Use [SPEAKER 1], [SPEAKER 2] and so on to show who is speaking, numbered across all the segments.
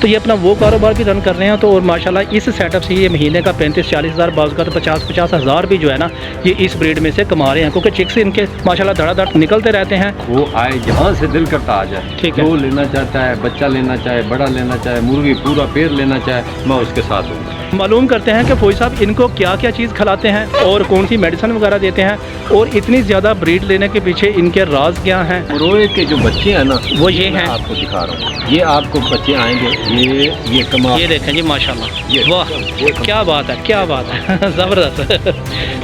[SPEAKER 1] तो ये अपना वो कारोबार भी रन कर रहे हैं। तो और माशाल्लाह इस सेटअप से ये महीने का 35-40 हज़ार, बाज़ का तो 50-50 हज़ार भी जो है ना ये इस ब्रीड में से कमा रहे हैं, क्योंकि चिक्स इनके माशाल्लाह धड़ाधड़ निकलते रहते हैं।
[SPEAKER 2] वो आए जहाँ से दिल करता आ जाए,
[SPEAKER 1] ठीक है।
[SPEAKER 2] जो लेना चाहता है, बच्चा लेना चाहे, बड़ा लेना चाहे, मुर्गी पूरा पेड़ लेना चाहे, मैं उसके साथ हूँ।
[SPEAKER 1] मालूम करते हैं कि फौजी साहब इनको क्या क्या चीज़ खिलाते हैं और कौन सी मेडिसिन वगैरह देते हैं, और इतनी ज़्यादा ब्रीड लेने के पीछे इनके राज क्या हैं।
[SPEAKER 2] रोए के जो बच्चे हैं ना
[SPEAKER 1] वो ये हैं,
[SPEAKER 2] आपको दिखा रहा हूँ। ये आपको बच्चे आएंगे, ये कमा,
[SPEAKER 1] ये देखें जी माशाल्लाह,
[SPEAKER 2] ये
[SPEAKER 1] वाह क्या बात है, क्या बात है ज़बरदस्त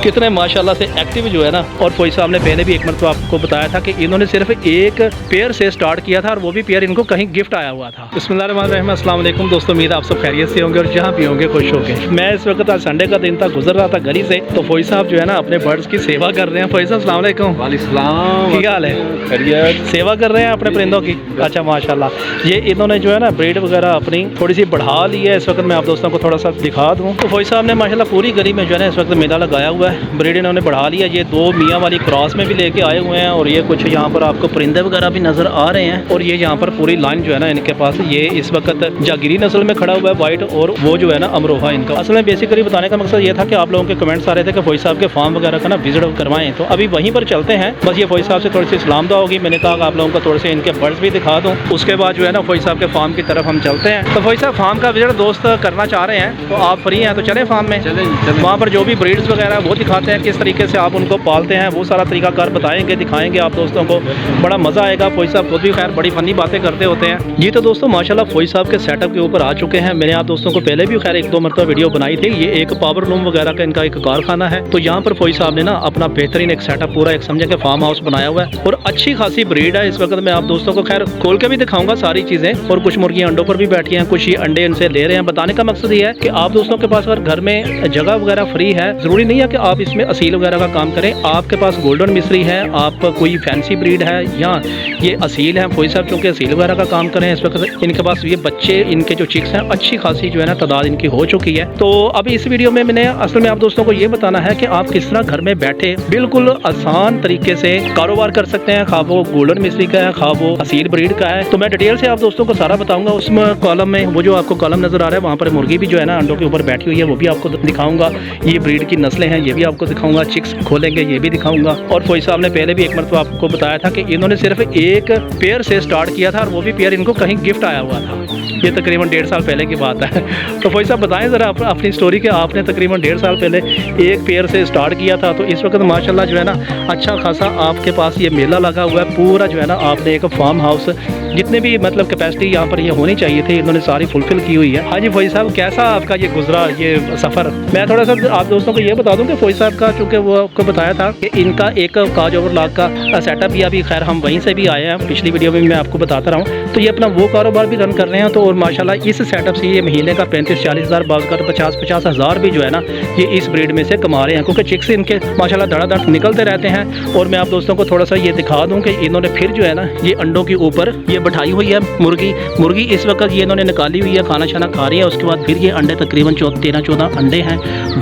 [SPEAKER 1] कितने माशाल्लाह से एक्टिव जो है ना। और फौजी साहब ने पहले भी एक मरतबा आपको बताया था कि इन्होंने सिर्फ एक पेयर से स्टार्ट किया था, और वो भी पेयर इनको कहीं गिफ्ट आया हुआ था। बिस्मिल्लाहिर्रहमानिर्रहीम, अस्सलाम वालेकुम दोस्तों, उम्मीद आप सब खैरियत से होंगे और जहाँ भी होंगे खुश होंगे। मैं इस वक्त आज संडे का दिन था, गुजर रहा था गली से, तो फौजी साहब जो है ना अपने बर्ड्स की सेवा कर रहे हैं। फौजी साहब अस्सलाम वालेकुम।
[SPEAKER 2] वालेकुम,
[SPEAKER 1] क्या हाल है?
[SPEAKER 2] खैरियत।
[SPEAKER 1] सेवा कर रहे हैं अपने परिंदों की। अच्छा माशाल्लाह, ये इन्होंने जो है ना ब्रीड वगैरह अपनी थोड़ी सी बढ़ा ली है। इस वक्त मैं आप दोस्तों को थोड़ा सा दिखा दूँ तो फौजी साहब ने माशाल्लाह पूरी गली में जो है ना इस वक्त मेला लगाया हुआ है, ब्रीड इन्होंने बढ़ा लिया। ये दो मियाँ वाली क्रॉस में भी लेके आए हुए हैं, और ये कुछ यहाँ पर आपको परिंदे वगैरह भी नज़र आ रहे हैं। और ये यहाँ पर पूरी लाइन जो है ना इनके पास, ये इस वक्त जागिरी नस्ल में खड़ा हुआ है वाइट, और वो जो है ना अमरोहा इनका। असल में बेसिकली बताने का मकसद ये था कि आप लोगों के कमेंट्स आ रहे थे कि फौजी साहब के फार्म वगैरह का ना विजिट करवाएं, तो अभी वहीं पर चलते हैं। बस ये फौजी साहब से थोड़ी सी सलाम दुआ होगी, मैंने कहा आप लोगों को थोड़े से इनके बर्ड्स भी दिखा दूँ, उसके बाद जो है ना फौजी साहब के फार्म की तरफ हम चलते हैं। तो फौजी साहब फार्म का विजिट दोस्त करना चाह रहे हैं, तो आप फ्री हैं तो चलें फार्म में,
[SPEAKER 2] चलें।
[SPEAKER 1] वहाँ पर जो भी ब्रीड्स वगैरह वो दिखाते हैं, किस तरीके से आप उनको पालते हैं, वो सारा तरीकाकार बताएंगे, दिखाएंगे आप दोस्तों को, बड़ा मज़ा आएगा। फौजी साहब खुद भी खैर बड़ी फनी बातें करते होते हैं जी। तो दोस्तों माशाल्लाह फौजी साहब के सेटअप के ऊपर आ चुके हैं। मैंने आप दोस्तों को पहले भी खैर एक दो मरतबा वीडियो बनाई थी। ये एक पावर लूम वगैरह का इनका एक कारखाना है, तो यहाँ पर फौजी साहब ने ना अपना बेहतरीन एक सेटअप पूरा एक समझे कि फार्म हाउस बनाया हुआ है, और अच्छी खासी ब्रीड है। इस वक्त मैं आप दोस्तों को खैर खोल के भी दिखाऊंगा सारी चीज़ें, और कुछ मुर्गियाँ अंडों पर भी बैठी हैं, कुछ ये अंडे इनसे ले रहे हैं। बताने का मकसद ये है कि आप दोस्तों के पास अगर घर में जगह वगैरह फ्री है, ज़रूरी नहीं है कि आप इसमें असील वगैरह का काम करें। आपके पास गोल्डन मिस्री है, आप कोई फैंसी ब्रीड है, या ये असील है, फौजी साहब चूँकि असील वगैरह का काम करें, इस वक्त इनके पास ये बच्चे, इनके जो चिक्स हैं अच्छी खासी जो है ना तादाद इनकी हो चुकी है। तो अब इस वीडियो में मैंने असल में आप दोस्तों को ये बताना है कि आप किस तरह घर में बैठे बिल्कुल आसान तरीके से कारोबार कर सकते हैं, खा वो गोल्डन मिस्री का है, खा वो असील ब्रीड का है। तो मैं डिटेल से आप दोस्तों को सारा बताऊंगा। उस कॉलम में वो जो आपको कॉलम नजर आ रहा है, वहाँ पर मुर्गी भी जो है ना अंडों के ऊपर बैठी हुई है, वो भी आपको दिखाऊंगा। ये ब्रीड की नस्लें हैं, ये भी आपको दिखाऊंगा। चिक्स खोलेंगे, ये भी दिखाऊंगा। और फौजी साहब ने पहले भी एक मरतबा आपको बताया था कि इन्होंने सिर्फ एक पेयर से स्टार्ट किया था, और वो भी पेयर इनको कहीं गिफ्ट आया हुआ था। ये तकरीबन 1.5 साल पहले की बात है। तो फौजी साहब बताएं ज़रा अपनी स्टोरी कि आपने तकरीबन 1.5 साल पहले एक पेयर से स्टार्ट किया था, तो इस वक्त माशाल्लाह जो है ना अच्छा खासा आपके पास ये मेला लगा हुआ है पूरा, जो है ना आपने एक फार्म हाउस जितने भी मतलब कैपेसिटी यहाँ पर ये होनी चाहिए थी इन्होंने सारी फुलफिल की हुई है। हाँ जी फौजी साहब, कैसा आपका ये गुजरा ये सफ़र? मैं थोड़ा सा आप दोस्तों को ये बता दूं कि फौजी साहब का, चूँकि वो आपको बताया था कि इनका एक काज ओवरलॉक का सेटअप भी अभी खैर हम वहीं से भी आए हैं, पिछली वीडियो में मैं आपको बताता रहा हूँ। तो ये अपना वो कारोबार भी रन कर रहे हैं। तो और माशाल्लाह इस सेटअप से ये महीने का 35-40 हज़ार, बाज़ का 50-50 हज़ार भी जो है ना ये इस ब्रीड में से कमा रहे हैं, क्योंकि चिक्स इनके माशाल्लाह धड़ाधड़ निकलते रहते हैं। और मैं आप दोस्तों को थोड़ा सा ये दिखा दूँ कि इन्होंने फिर जो है ना ये अंडों के ऊपर ये बैठाई हुई है मुर्गी इस वक्त ये इन्होंने निकाली हुई है, खाना शाना खा रही है। उसके बाद फिर ये अंडे तकरीबन 13-14 अंडे हैं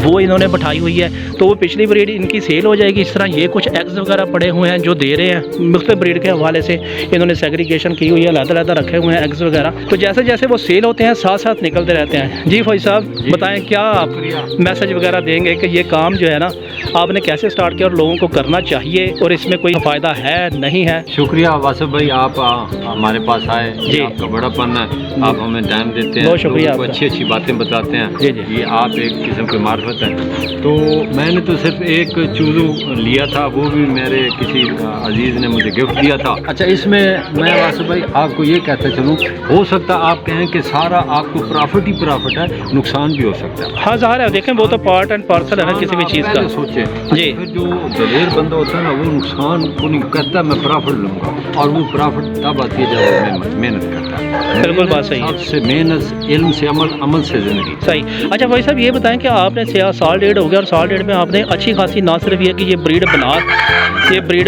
[SPEAKER 1] वो इन्होंने बैठाई हुई है। तो वो पिछली ब्रीड इनकी सेल हो जाएगी। इस तरह ये कुछ एग्स वगैरह पड़े हुए हैं जो दे रहे हैं, मुख्तलिफ ब्रीड के हवाले से इन्होंने सेग्रीगेशन की हुई है, अलग-अलग रखे हुए हैं एग्स वगैरह। तो जैसे जैसे वो सेल होते हैं साथ साथ निकलते रहते हैं। जी फौजी साहब बताएं क्या आप मैसेज वगैरह देंगे कि ये काम जो है ना आपने कैसे स्टार्ट किया और लोगों को करना चाहिए, और इसमें कोई फ़ायदा है नहीं है?
[SPEAKER 2] शुक्रिया वासिफ भाई, आप हमारे पास आए जी, आपका बड़ापन है, आप हमें टाइम देते हैं,
[SPEAKER 1] बहुत शुक्रिया,
[SPEAKER 2] अच्छी बातें बताते हैं
[SPEAKER 1] जी जी।
[SPEAKER 2] ये आप एक किस्म की मार्फत है। तो मैंने तो सिर्फ एक चूज़ू लिया था, वो भी मेरे किसी अजीज़ ने मुझे गिफ्ट दिया था। अच्छा, इसमें मैं वासिफ भाई आपको ये कहता चलूँ, हो सकता आप कहें कि सारा आपको प्रॉफिट ही प्रॉफिट है, नुकसान भी हो सकता है।
[SPEAKER 1] हाँ ज़ाहिर है, देखें वो तो पार्ट एंड पार्सल है ना किसी भी चीज़ का।
[SPEAKER 2] सोचे
[SPEAKER 1] जी,
[SPEAKER 2] फिर जो दलेर बंदा होता है ना वो नुकसान को नहीं कहता मैं प्रॉफिट लूँगा, और वो प्रॉफिट तब आती है जब वो मेहनत करता है।
[SPEAKER 1] बिल्कुल बात सही है।
[SPEAKER 2] सबसे मेहनत इल्म से अमल से ज़िंदगी
[SPEAKER 1] सही। अच्छा भाई साहब ये बताएं कि आपने साल डेढ़ हो गया, और साल डेढ़ में आपने अच्छी खासी ना सिर्फ ये कि ये ब्रीड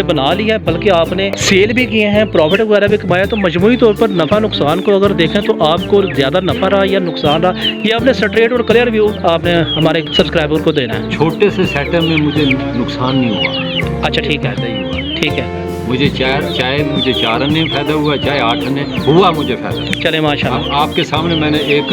[SPEAKER 1] बना ली है, बल्कि आपने सेल भी किए हैं, प्रॉफिट वगैरह भी कमाया। तो मजमूई तौर पर नफ़ा नुकसान को अगर देखें तो आपको ज़्यादा नफ़ा रहा या नुकसान रहा, ये आपने स्ट्रेट और क्लियर व्यू आपने हमारे सब्सक्राइबर को देना है।
[SPEAKER 2] छोटे से सेटअप में मुझे नुकसान नहीं हुआ।
[SPEAKER 1] अच्छा ठीक है,
[SPEAKER 2] नहीं हुआ।
[SPEAKER 1] ठीक है।
[SPEAKER 2] मुझे चाहे मुझे 4 आने फ़ायदा हुआ, चाहे 8 आने हुआ, मुझे फ़ायदा।
[SPEAKER 1] चले माशाल्लाह।
[SPEAKER 2] आपके सामने मैंने एक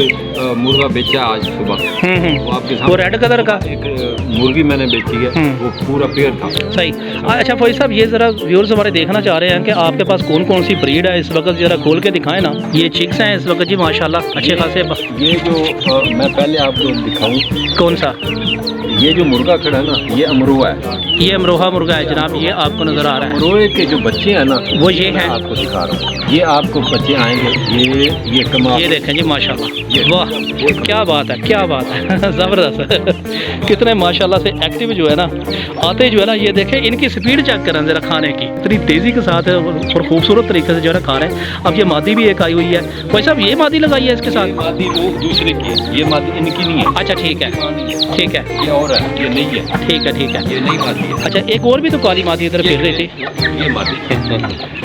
[SPEAKER 2] मुर्गा बेचा आज सुबह। वो आपके
[SPEAKER 1] वो
[SPEAKER 2] सामने
[SPEAKER 1] रेड कलर का
[SPEAKER 2] एक मुर्गी मैंने बेची है, वो पूरा पेयर था।
[SPEAKER 1] सही। अच्छा फौजी साहब, ये ज़रा व्यूअर्स हमारे देखना चाह रहे हैं कि आपके पास कौन कौन सी ब्रीड है इस वक्त, ज़रा खोल के दिखाएं ना। ये चिक्स हैं इस वक्त जी माशाल्लाह, अच्छे खासे।
[SPEAKER 2] ये जो मैं पहले आपको दिखाऊं,
[SPEAKER 1] कौन सा?
[SPEAKER 2] ये जो मुर्गा खड़ा है ना, ये अमरोहा है।
[SPEAKER 1] ये अमरोहा मुर्गा है जनाब, ये आपको नज़र आ रहा है।
[SPEAKER 2] अमरोहे के जो बच्चे हैं ना,
[SPEAKER 1] वो ये हैं,
[SPEAKER 2] आपको दिखा रहा हूँ। ये आपको बच्चे आएंगे, ये कमाल।
[SPEAKER 1] ये देखें जी माशाल्लाह, वाह क्या बात है, क्या बात है ज़बरदस्त। कितने माशाल्लाह से एक्टिव जो है ना, आते जो है ना, ये देखें इनकी स्पीड चेक करें ज़रा खाने की, इतनी तेज़ी के साथ और खूबसूरत तरीके से जो है ना खा रहे हैं। अब ये मादी भी एक आई हुई है भाई साहब, ये मादी लगाई है इसके साथ?
[SPEAKER 2] मादी वो दूसरे की है, ये मादी इनकी नहीं है।
[SPEAKER 1] अच्छा ठीक है, ठीक है,
[SPEAKER 2] ये और है, ये नहीं है।
[SPEAKER 1] ठीक है, ठीक है।
[SPEAKER 2] ये नहीं मादी है।
[SPEAKER 1] अच्छा एक और भी तो काली मादी इधर फिर रही थी,
[SPEAKER 2] ये मादी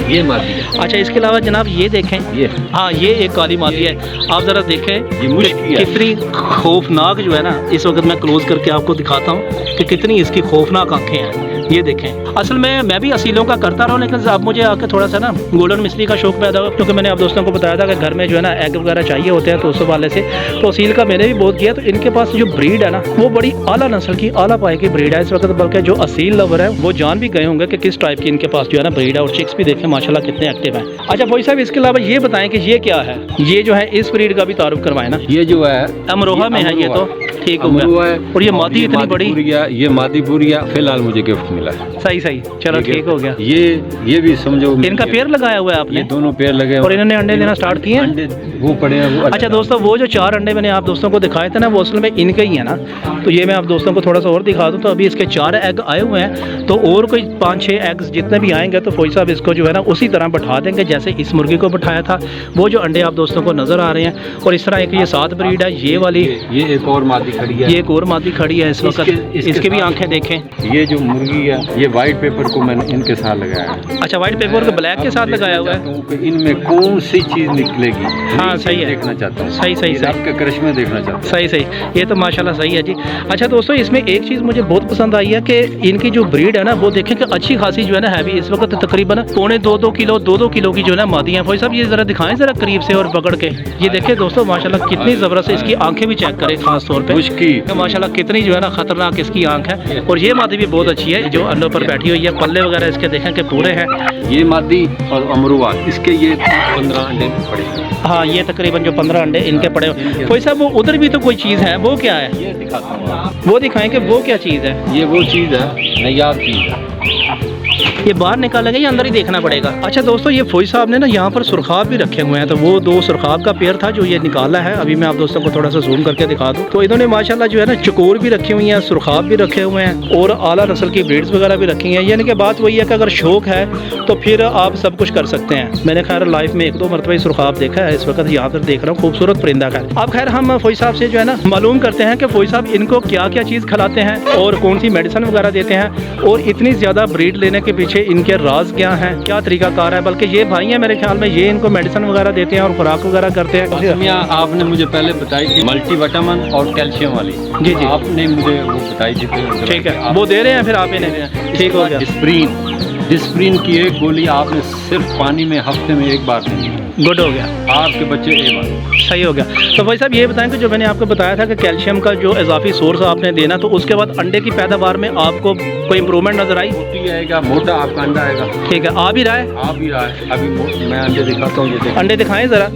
[SPEAKER 2] ये मादी है।
[SPEAKER 1] अच्छा इसके अलावा जनाब ये देखें,
[SPEAKER 2] ये
[SPEAKER 1] हाँ ये एक काली मादी है। आप ज़रा देखें
[SPEAKER 2] ये मुश्किल है।
[SPEAKER 1] कितनी खौफनाक जो है ना, इस वक्त मैं क्लोज करके आपको दिखाता हूँ कि कितनी इसकी खौफनाक आंखें हैं। ये देखें, असल में मैं भी असीलों का करता रहा हूँ, लेकिन अब मुझे आके थोड़ा सा ना गोल्डन मिस्त्री का शौक पैदा हुआ, क्योंकि मैंने आप दोस्तों को बताया था कि घर में जो है ना एग वगैरह चाहिए होते हैं, तो उस वाले से तो असील का मैंने भी बहुत किया। तो इनके पास जो ब्रीड है ना, वो बड़ी आला नस्ल की, आला पाए की ब्रीड है इस वक्त, बल्कि जो असील लवर है वो जान भी गए होंगे कि किस टाइप की इनके पास जो है ना ब्रीड है। और चिक्स भी देखें माशाल्लाह कितने एक्टिव हैं। अच्छा भाई साहब, इसके अलावा ये बताएं कि ये क्या है, ये जो है इस ब्रीड का भी तारुफ करवाएं ना।
[SPEAKER 2] ये जो है
[SPEAKER 1] अमरोहा में है, ये तो ठीक हो
[SPEAKER 2] अमरोहा
[SPEAKER 1] गया।
[SPEAKER 2] है।
[SPEAKER 1] और ये मादी इतनी बड़ी,
[SPEAKER 2] ये मादी पूरिया फिलहाल मुझे गिफ्ट मिला है।
[SPEAKER 1] सही सही, चलो ठीक हो गया।
[SPEAKER 2] ये भी समझो
[SPEAKER 1] इनका पेयर लगाया हुआ है आपने?
[SPEAKER 2] ये दोनों पेयर लगे
[SPEAKER 1] और इन्होंने अंडे देना स्टार्ट किए हैं?
[SPEAKER 2] अंडे वो पड़े हैं वो।
[SPEAKER 1] अच्छा दोस्तों, वो जो 4 अंडे मैंने आप दोस्तों को दिखाए थे ना, वो असल में इनके ही है ना। तो ये मैं आप दोस्तों को थोड़ा सा और दिखा दूं, तो अभी इसके 4 एग आए हुए हैं, तो और कोई 5-6 एग्स जितने भी आएंगे तो फौजी साहब इसको जो है ना उसी तरह बैठा देंगे जैसे इस मुर्गी को बैठाया था। वो जो अंडे आप दोस्तों को नज़र आ रहे हैं, और इस तरह एक ये 7 ब्रीड है, ये वाली,
[SPEAKER 2] ये एक और मादी खड़ी है,
[SPEAKER 1] ये एक और मादी खड़ी है इस वक्त। इसके भी आंखें देखें।
[SPEAKER 2] ये जो मुर्गी है, ये वाइट पेपर को मैंने इनके साथ लगाया है।
[SPEAKER 1] अच्छा, वाइट पेपर को ब्लैक के साथ लगाया हुआ है।
[SPEAKER 2] इनमें कौन सी चीज़ निकलेगी,
[SPEAKER 1] हाँ सही है,
[SPEAKER 2] देखना चाहता हूँ।
[SPEAKER 1] सही सही सही,
[SPEAKER 2] आपके करिश्मे देखना चाहता हूँ।
[SPEAKER 1] सही सही, ये तो माशाल्लाह सही है जी। अच्छा दोस्तों, इसमें एक चीज़ मुझे बहुत पसंद आई है कि इनकी जो ब्रीड है ना, वो देखें कि अच्छी खासी जो है ना हैवी, इस वक्त तकरीबन 2.25 किलो 2 किलो की जो है ना मादी है। फौजी साहब ये ज़रा दिखाएं ज़रा करीब से और पकड़ के। ये देखें दोस्तों माशाल्लाह कितनी ज़बरदस्त, इसकी आंखें भी चेक करें खास तौर पे, माशाल्लाह कितनी जो है ना खतरनाक इसकी आंख है। और ये मादी भी बहुत अच्छी है जो अंडों पर बैठी हुई है, पल्ले वगैरह इसके देखें कि पूरे हैं।
[SPEAKER 2] ये मादी और अमरुआ, इसके ये 15 अंडे पड़े हैं।
[SPEAKER 1] हाँ ये तकरीबन जो 15 अंडे इनके पड़े हुए। फौजी साहब वो उधर भी तो कोई चीज़ है, वो क्या है?
[SPEAKER 2] ये दिखाता हूँ,
[SPEAKER 1] वो दिखाएं कि वो क्या चीज़ है।
[SPEAKER 2] ये वो चीज़ है, नायाब चीज़ है।
[SPEAKER 1] ये बाहर निकालेंगे या अंदर ही देखना पड़ेगा? अच्छा दोस्तों, ये फौजी साहब ने ना यहाँ पर सुरखाब भी रखे हुए हैं, तो वो 2 सुरखाब का पेयर था जो ये निकाला है। अभी मैं आप दोस्तों को थोड़ा सा जूम करके दिखा दूँ, तो इन्होंने माशाल्लाह जो है ना चकोर भी रखी हुई हैं, सुरखाब भी रखे हुए हैं, और आला नस्ल की ब्रीड्स वगैरह भी रखी हैं। यानी कि बात वही है कि अगर शौक है तो फिर आप सब कुछ कर सकते हैं। मैंने खैर लाइफ में 1-2 मरतबा सुरखाब देखा है, इस वक्त यहाँ पर देख रहा हूँ, खूबसूरत परिंदा है। अब खैर हम फौजी साहब से जो है ना मालूम करते हैं कि फौजी साहब इनको क्या क्या चीज़ खिलाते हैं और कौन सी मेडिसिन वगैरह देते हैं, और इतनी ज़्यादा ब्रीड लेने के पीछे इनके राज क्या है, क्या तरीकाकार है। बल्कि ये भाई हैं मेरे ख्याल में, ये इनको मेडिसिन वगैरह देते हैं और खुराक वगैरह करते हैं।
[SPEAKER 2] आपने मुझे पहले बताई थी मल्टीविटामिन और कैल्शियम वाली,
[SPEAKER 1] जी जी
[SPEAKER 2] आपने मुझे वो बताई थी।
[SPEAKER 1] ठीक है, वो दे रहे हैं फिर आप इन्हें, ठीक हो गया।
[SPEAKER 2] डिस्प्रीन की एक गोली आपने सिर्फ पानी में हफ्ते में 1 बार देनी है,
[SPEAKER 1] गुड हो गया,
[SPEAKER 2] आपके बच्चे एक बार
[SPEAKER 1] सही हो गया। तो भाई साहब ये बताएं कि जो मैंने आपको बताया था कि कैल्शियम का जो इजाफी सोर्स आपने देना, तो उसके बाद अंडे की पैदावार में आपको कोई इंप्रूवमेंट नजर आई?
[SPEAKER 2] मोटी आएगा, मोटा आपका अंडा आएगा।
[SPEAKER 1] ठीक है, आ भी रहा है?
[SPEAKER 2] आ भी रहा है। अभी मैं अंडे दिखाता हूँ, ये
[SPEAKER 1] अंडे दिखाएं ज़रा।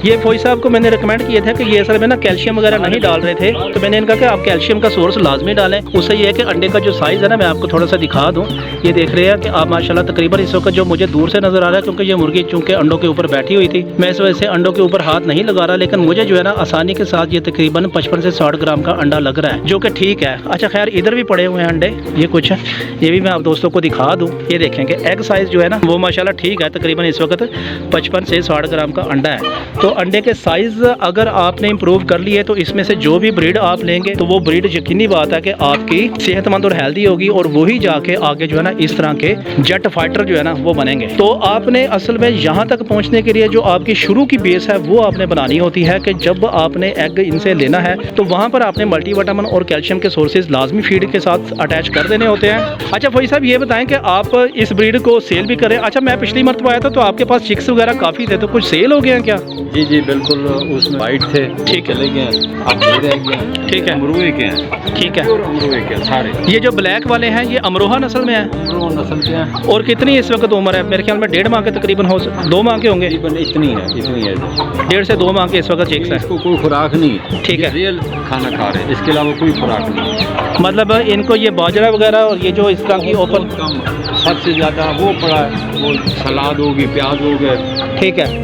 [SPEAKER 1] ये फौजी साहब को मैंने रिकमेंड किया था कि ये असल में ना कैल्शियम वगैरह नहीं डाल रहे थे, तो मैंने इनका कि आप कैल्शियम का सोर्स लाजमी डालें। उससे ये है कि अंडे का जो साइज़ है ना, मैं आपको थोड़ा सा दिखा दूँ। ये देख रहे हैं कि आप माशाल्लाह तकरीबन इस वक्त जो मुझे दूर से नज़र आ रहा है, क्योंकि ये मुर्गी चूँकि अंडों के ऊपर बैठी हुई थी, मैं इस वजह से अंडों के ऊपर हाथ नहीं लगा रहा, लेकिन मुझे जो है ना आसानी के साथ ये तकरीबन 55 से 60 ग्राम का अंडा लग रहा है, जो कि ठीक है। अच्छा खैर, इधर भी पड़े हुए हैं अंडे, ये कुछ है, ये भी मैं आप दोस्तों को दिखा दूँ। ये देखें कि एग साइज़ जो है ना वो माशाल्लाह ठीक है, तकरीबन इस वक्त 55 से 60 ग्राम का अंडा है। तो अंडे के साइज अगर आपने इम्प्रूव कर लिए तो इसमें से जो भी ब्रीड आप लेंगे तो वो ब्रीड यकीनी बात है कि आपकी सेहतमंद और हेल्दी होगी, और वही जाके आगे जो है ना इस तरह के जेट फाइटर जो है ना वो बनेंगे। तो आपने असल में यहाँ तक पहुँचने के लिए जो आपकी शुरू की बेस है वो आपने बनानी होती है कि जब आपने एग इनसे लेना है तो वहाँ पर आपने मल्टीविटामिन और कैल्शियम के सोर्सेज लाजमी फीड के साथ अटैच कर देने होते हैं। अच्छा फौजी साहब ये बताएं कि आप इस ब्रीड को सेल भी करें। अच्छा मैं पिछली मरतबा आया था तो आपके पास चिक्स वगैरह काफ़ी थे, तो कुछ सेल हो गया क्या?
[SPEAKER 2] जी जी बिल्कुल, उसमें वाइट थे,
[SPEAKER 1] ठीक है,
[SPEAKER 2] चले गए, अब ये रह गए।
[SPEAKER 1] ठीक है,
[SPEAKER 2] अमरूहे के हैं।
[SPEAKER 1] ठीक है,
[SPEAKER 2] और अमरूहे के सारे।
[SPEAKER 1] ये जो ब्लैक वाले हैं ये अमरोहा नस्ल में है।
[SPEAKER 2] अमरूहा नस्ल के हैं।
[SPEAKER 1] और कितनी इस वक्त उम्र है? मेरे ख्याल में 1.5 माह के तकरीबन 2 माह के होंगे।
[SPEAKER 2] तकरीबन इतनी है
[SPEAKER 1] 1.5 से 2 माह के इस वक्त चिक्स हैं।
[SPEAKER 2] इसको कोई खुराक नहीं है,
[SPEAKER 1] ठीक है,
[SPEAKER 2] रियल खाना खा रहे हैं, इसके अलावा कोई खुराक नहीं है।
[SPEAKER 1] मतलब इनको ये बाजरा वगैरह और ये जो इस तरह की ओपन
[SPEAKER 2] कम, सबसे ज़्यादा वो पड़ा है, वो सलाद होगी, प्याज हो गए।
[SPEAKER 1] ठीक है।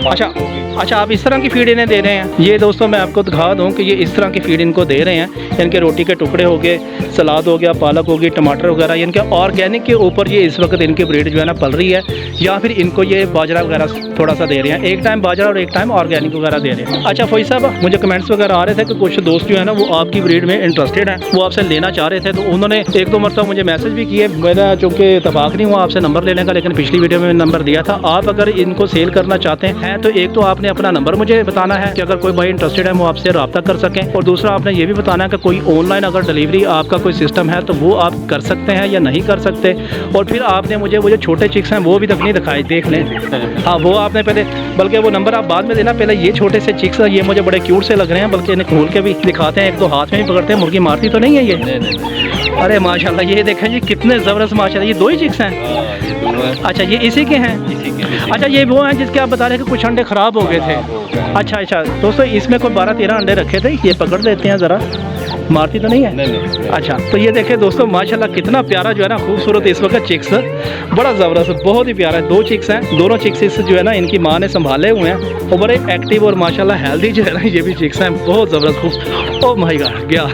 [SPEAKER 1] अच्छा आप इस तरह की फीड इन्हें दे रहे हैं। ये दोस्तों मैं आपको दिखा दूं कि ये इस तरह की फीड इनको दे रहे हैं। इनके रोटी के टुकड़े हो गए, सलाद हो गया, पालक होगी, टमाटर वगैरह, इनके ऑर्गेनिक के ऊपर ये इस वक्त इनकी ब्रीड जो है ना पल रही है, या फिर इनको ये बाजरा वगैरह थोड़ा सा दे रहे हैं। एक टाइम बाजरा और एक टाइम ऑर्गेनिक वगैरह दे रहे हैं। अच्छा फौजी साहब, मुझे कमेंट्स वगैरह आ रहे थे कि कुछ दोस्त जो है ना वो आपकी ब्रीड में इंटरेस्टेड हैं, वो आपसे लेना चाह रहे थे, तो उन्होंने 1-2 मरतबा मुझे मैसेज भी किए। मेरा चूँकि इतफाक़ नहीं हुआ आपसे नंबर लेने का, लेकिन पिछली वीडियो में नंबर दिया था। आप अगर इनको सेल करना चाहते हैं तो एक तो आपने अपना नंबर मुझे बताना है कि अगर कोई भाई इंटरेस्टेड है वो आपसे रब्ता कर सकें, और दूसरा आपने ये भी बताना है कि कोई ऑनलाइन अगर डिलीवरी आपका कोई सिस्टम है तो वो आप कर सकते हैं या नहीं कर सकते। और फिर आपने मुझे वो जो छोटे चिक्स हैं वो भी तक नहीं दिखाई, देख लें। हाँ वो आपने पहले, बल्कि वो नंबर आप बाद में देना, पहले ये छोटे से चिक्स ये मुझे बड़े क्यूट से लग रहे हैं, बल्कि इन्हें खोल के भी दिखाते हैं, 1-2 हाथ में भी पकड़ते हैं। मुर्गी मारती तो नहीं है ये?
[SPEAKER 2] नहीं।
[SPEAKER 1] अरे माशाल्लाह, ये देखें जी कितने ज़बरदस्त माशाल्लाह। ये 2 ही चिक्स हैं? अच्छा ये इसी के हैं? अच्छा ये वो हैं जिसके आप बता रहे हैं कि कुछ अंडे ख़राब हो गए थे। अच्छा दोस्तों, इसमें कोई 12-13 अंडे रखे थे। ये पकड़ लेते हैं ज़रा, मारती तो नहीं है? नहीं। अच्छा तो ये देखें दोस्तों माशाल्लाह कितना प्यारा जो है ना खूबसूरत इस वक्त चिक्स, बड़ा ज़बरदस्त, बहुत ही प्यारा है। 2 चिक्स हैं, दोनों चिक्स जो है ना इनकी माँ ने संभाले हुए हैं, और बड़े एक्टिव और माशाल्लाह हेल्दी जो है ना ये भी चिक्स हैं, बहुत ज़बरदस्त खूब। ओह माय गॉड गया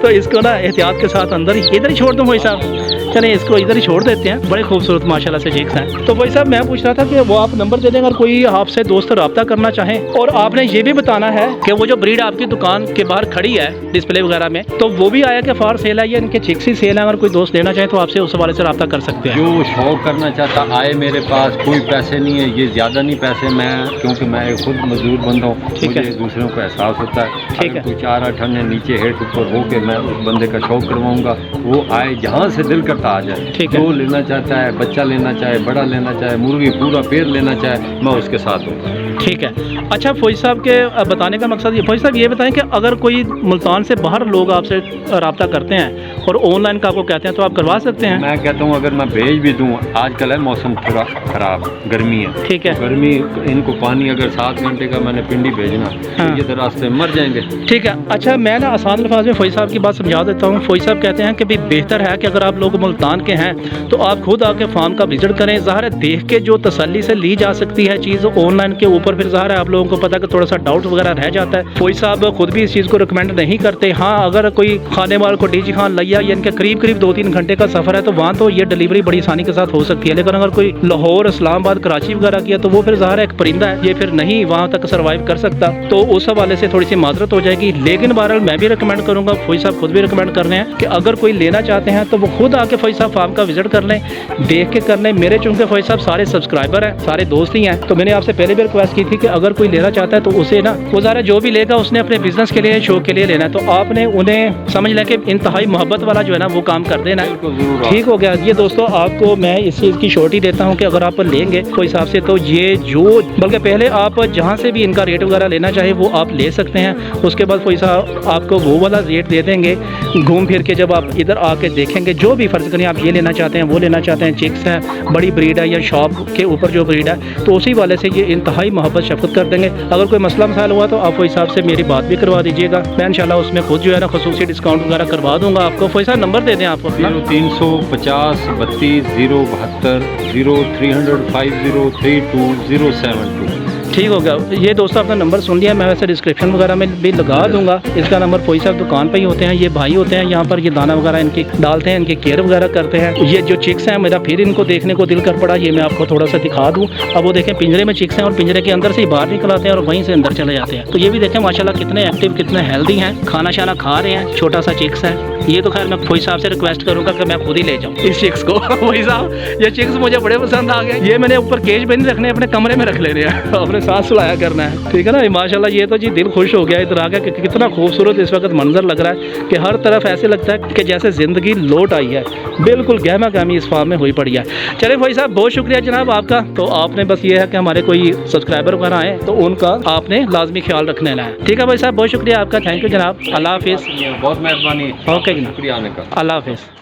[SPEAKER 1] तो इसको ना एहतियात के साथ अंदर इधर ही छोड़ दूँ भाई साहब, चलें इसको इधर ही छोड़ देते हैं। बड़े खूबसूरत माशाल्लाह से चिक्स हैं। तो भाई साहब मैं पूछ रहा था कि वो आप नंबर दे दें अगर कोई आपसे दोस्त रब्ता करना चाहें, और आपने ये भी बताना है कि वो जो ब्रीड आपकी दुकान के बाहर खड़ी है डिस्प्ले वगैरह में, तो वो भी आया कि फार सेल है या इनके चिक्स ही सेल है? अगर कोई दोस्त लेना चाहे तो आपसे उस हवाले से रब्ता कर सकते हैं।
[SPEAKER 2] जो शौक करना चाहता आए, मेरे पास कोई पैसे नहीं है, ये ज़्यादा नहीं पैसे, मैं क्योंकि मैं खुद मजदूर बंदा हूँ, मुझे दूसरों को एहसास होता है।
[SPEAKER 1] ठीक है,
[SPEAKER 2] कोई 4-8 अन्य नीचे हेठ ऊपर हो के मैं उस बंदे का शौक करवाऊँगा, वो आए जहाँ से दिल करता आ जाए।
[SPEAKER 1] ठीक है,
[SPEAKER 2] जो लेना चाहता है, बच्चा लेना चाहे, बड़ा लेना चाहे, मुर्गी पूरा पेड़ लेना चाहे, मैं उसके साथ हूँ।
[SPEAKER 1] ठीक है। अच्छा फौजी साहब के बताने का मकसद ये, फौजी साहब ये बताएं कि अगर कोई मुल्तान से बाहर लोग आपसे रब्ता करते हैं और ऑनलाइन का आपको कहते हैं तो आप करवा सकते हैं?
[SPEAKER 2] मैं कहता हूँ अगर मैं भेज भी दूँ, आजकल है मौसम थोड़ा ख़राब, गर्मी है।
[SPEAKER 1] ठीक है,
[SPEAKER 2] गर्मी, इनको पानी अगर 7 घंटे का मैंने पिंडी भेजना,
[SPEAKER 1] हाँ।
[SPEAKER 2] ये तो रास्ते में मर जाएंगे।
[SPEAKER 1] ठीक है। अच्छा मैं ना आसान अल्फाज में फौजी साहब की बात समझा देता हूँ। फौजी साहब कहते हैं कि भाई बेहतर है कि अगर आप लोग मुल्तान के हैं तो आप खुद आके फार्म का विजिट करें। ज़ाहिर है देख के जो तसल्ली से ली जा सकती है चीज़, ऑनलाइन के ऊपर फिर ज़ाहिर है आप लोगों को पता कि थोड़ा सा डाउट वगैरह रह जाता है। फौजी साहब खुद भी इस चीज़ को रिकमेंड नहीं करते। हाँ अगर कोई खाने वाले को डीजी खान लिया या इनके करीब 2-3 घंटे का सफ़र है तो वहाँ तो ये डिलीवरी बड़ी आसानी के साथ हो सकती है, लेकिन अगर कोई लाहौर, इस्लामाबाद, कराची वगैरह किया तो वो फिर ज़ाहिर है एक परिंदा है, ये फिर नहीं वहाँ तक सर्वाइव कर सकता, तो उस हवाले से थोड़ी सी माजरत हो जाएगी। लेकिन बहरहाल मैं भी रिकमेंड करूँगा, फौजी साहब खुद भी रिकमेंड कर रहे हैं कि अगर कोई लेना चाहते हैं तो वो खुद आके फौजी साहब फार्म का विजिट कर लें, देख के कर लें। मेरे चूँकि फौजी साहब सारे सब्सक्राइबर हैं, सारे दोस्त ही हैं, तो मैंने आपसे पहले भी रिक्वेस्ट की थी कि अगर कोई लेना चाहता है तो उसे ना वो ज़ाहिर जो भी लेगा उसने अपने बिजनेस के लिए, शौक के लिए लेना है, तो आपने उन्हें समझ लें कि इंतहाई मोहब्बत वाला जो है ना वो काम कर देना है। ठीक हो गया। ये दोस्तों आपको मैं इस चीज़ की श्योरिटी देता हूँ कि अगर आप लेंगे कोई हिसाब से तो ये जो, बल्कि पहले आप जहाँ से भी इनका रेट वगैरह लेना चाहे वो आप ले सकते हैं, उसके बाद कोई साहब आपको वो वाला रेट दे देंगे घूम फिर के। जब आप इधर आके देखेंगे जो भी फ़र्ज़ करें आप ये लेना चाहते हैं, वो लेना चाहते हैं, चिक्स है, बड़ी ब्रीड है या शॉप के ऊपर जो ब्रीड है, तो उसी वाले से ये इंतहाई मोहब्बत शफ़क़त कर देंगे। अगर कोई मसला मसाइल हुआ तो आप वो हिसाब से मेरी बात भी करवा दीजिएगा, मैं इंशाल्लाह उसमें खुद जो है ना खसूसी डिस्काउंट वगैरह करवा दूँगा आपको। फौजी साहब नंबर दे दें आप अपना।
[SPEAKER 2] 0350 32 072 0300 50 32 072।
[SPEAKER 1] ठीक हो गया। ये दोस्तों अपना नंबर सुन लिया, मैं वैसे डिस्क्रिप्शन वगैरह में भी लगा दूंगा इसका नंबर। फौजी साहब दुकान पे ही होते हैं, ये भाई होते हैं यहाँ पर, ये दाना वगैरह इनकी डालते हैं, इनकी केयर वगैरह करते हैं। ये जो चिक्स हैं मेरा फिर इनको देखने को दिल कर पड़ा, ये मैं आपको थोड़ा सा दिखा दूँ। अब वो देखें पिंजरे में चिक्स हैं और पिंजरे के अंदर से ही बाहर निकल आते हैं और वहीं से अंदर चले जाते हैं। तो ये भी देखें माशाल्लाह कितने एक्टिव, कितने हेल्दी हैं, खाना शाना खा रहे हैं। छोटा सा चिक्स है ये, तो खैर मैं फौजी साहब से रिक्वेस्ट करूंगा कि मैं खुद ही ले जाऊँ इस चिक्स को। फौजी साहब ये चिक्स मुझे बड़े पसंद आ गए, ये मैंने ऊपर केज पे नहीं रखने, अपने कमरे में रख लेने हैं, अपने साथ सुलाया करना है, ठीक है ना। माशाल्लाह ये तो जी दिल खुश हो गया इधर आ गया, कि कितना खूबसूरत इस वक्त मंजर लग रहा है कि हर तरफ ऐसे लगता है कि जैसे ज़िंदगी लौट आई है, बिल्कुल गहमा गहमी इस फार्म में हुई पड़ी है। चले फौजी साहब बहुत शुक्रिया जनाब आपका। तो आपने बस ये है कि हमारे कोई सब्सक्राइबर वगैरह आए तो उनका आपने लाजमी ख्याल रखने है। ठीक है भाई साहब, बहुत शुक्रिया आपका, थैंक यू जनाब, अल्लाह हाफिज़।
[SPEAKER 2] बहुत मेहरबानी,
[SPEAKER 1] ओके जनाब,
[SPEAKER 2] शुक्रिया आने का।
[SPEAKER 1] अल्लाह हाफिज़।